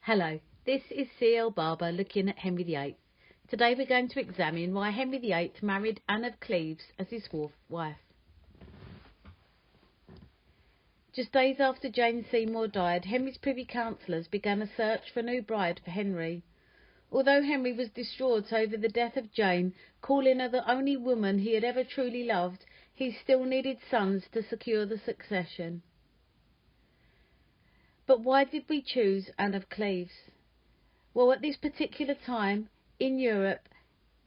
Hello, this is C.L. Barber looking at Henry VIII. Today we're going to examine why Henry VIII married Anne of Cleves as his fourth wife. Just days after Jane Seymour died, Henry's privy councillors began a search for a new bride for Henry. Although Henry was distraught over the death of Jane, calling her the only woman he had ever truly loved, he still needed sons to secure the succession. But why did we choose Anne of Cleves? Well, at this particular time, in Europe,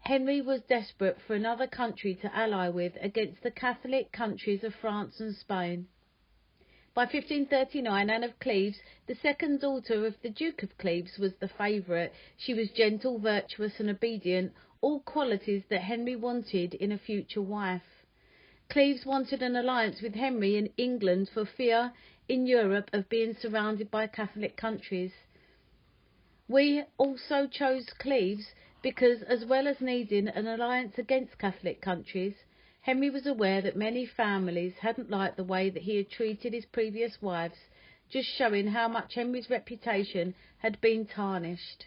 Henry was desperate for another country to ally with against the Catholic countries of France and Spain. By 1539, Anne of Cleves, the second daughter of the Duke of Cleves, was the favourite. She was gentle, virtuous and obedient, all qualities that Henry wanted in a future wife. Cleves wanted an alliance with Henry in England for fear in Europe of being surrounded by Catholic countries. We also chose Cleves because, as well as needing an alliance against Catholic countries, Henry was aware that many families hadn't liked the way that he had treated his previous wives, just showing how much Henry's reputation had been tarnished.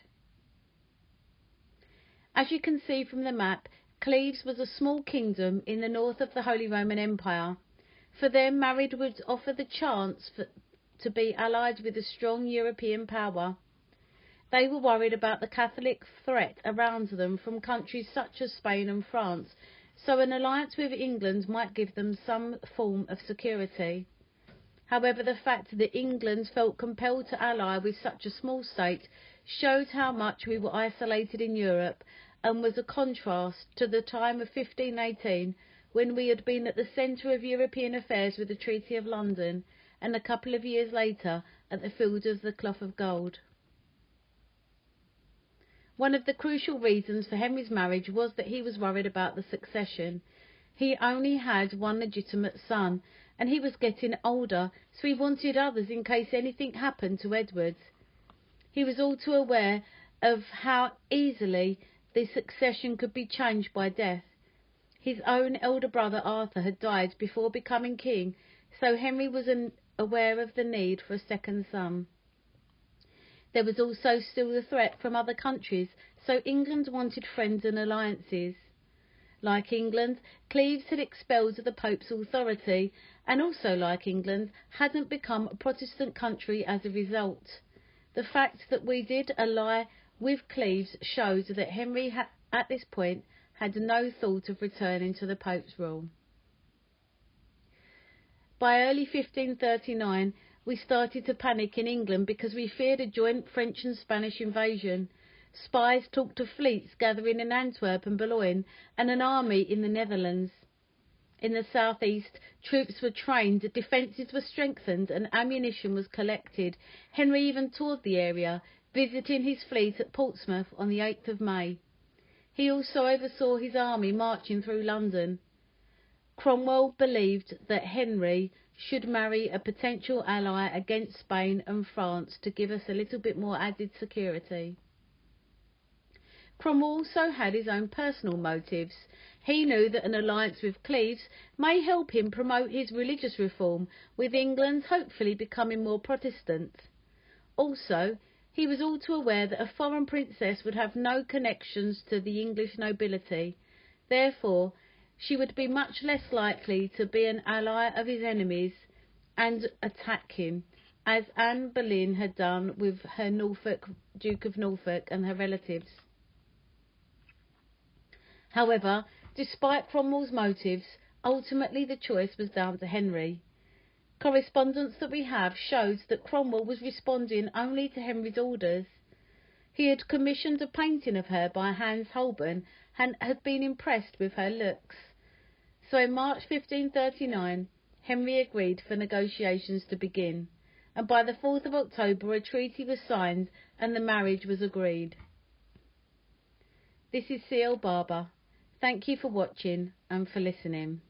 As you can see from the map, Cleves was a small kingdom in the north of the Holy Roman Empire. For them, marriage would offer the chance to be allied with a strong European power. They were worried about the Catholic threat around them from countries such as Spain and France, so an alliance with England might give them some form of security. However, the fact that England felt compelled to ally with such a small state showed how much we were isolated in Europe, and was a contrast to the time of 1518, when we had been at the centre of European affairs with the Treaty of London, and a couple of years later at the Field of the Cloth of Gold. One of the crucial reasons for Henry's marriage was that he was worried about the succession. He only had one legitimate son, and he was getting older, so he wanted others in case anything happened to Edward. He was all too aware of how easily the succession could be changed by death. His own elder brother Arthur had died before becoming king, so Henry was aware of the need for a second son. There was also still the threat from other countries, so England wanted friends and alliances. Like England, Cleves had expelled the Pope's authority, and also like England, hadn't become a Protestant country as a result. The fact that we did ally with Cleves shows that Henry at this point had no thought of returning to the Pope's rule. By early 1539, we started to panic in England because we feared a joint French and Spanish invasion. Spies talked of fleets gathering in Antwerp and Boulogne, and an army in the Netherlands. In the southeast, troops were trained, defences were strengthened, and ammunition was collected. Henry even toured the area, visiting his fleet at Portsmouth on the 8th of May. He also oversaw his army marching through London. Cromwell believed that Henry should marry a potential ally against Spain and France to give us a little bit more added security. Cromwell also had his own personal motives. He knew that an alliance with Cleves may help him promote his religious reform, with England hopefully becoming more Protestant. Also, he was all too aware that a foreign princess would have no connections to the English nobility. Therefore, she would be much less likely to be an ally of his enemies and attack him, as Anne Boleyn had done with her Duke of Norfolk and her relatives. However, despite Cromwell's motives, ultimately the choice was down to Henry. Correspondence that we have shows that Cromwell was responding only to Henry's orders. He had commissioned a painting of her by Hans Holbein and had been impressed with her looks. So in March 1539, Henry agreed for negotiations to begin, and by the 4th of October a treaty was signed and the marriage was agreed. This is C.L. Barber. Thank you for watching and for listening.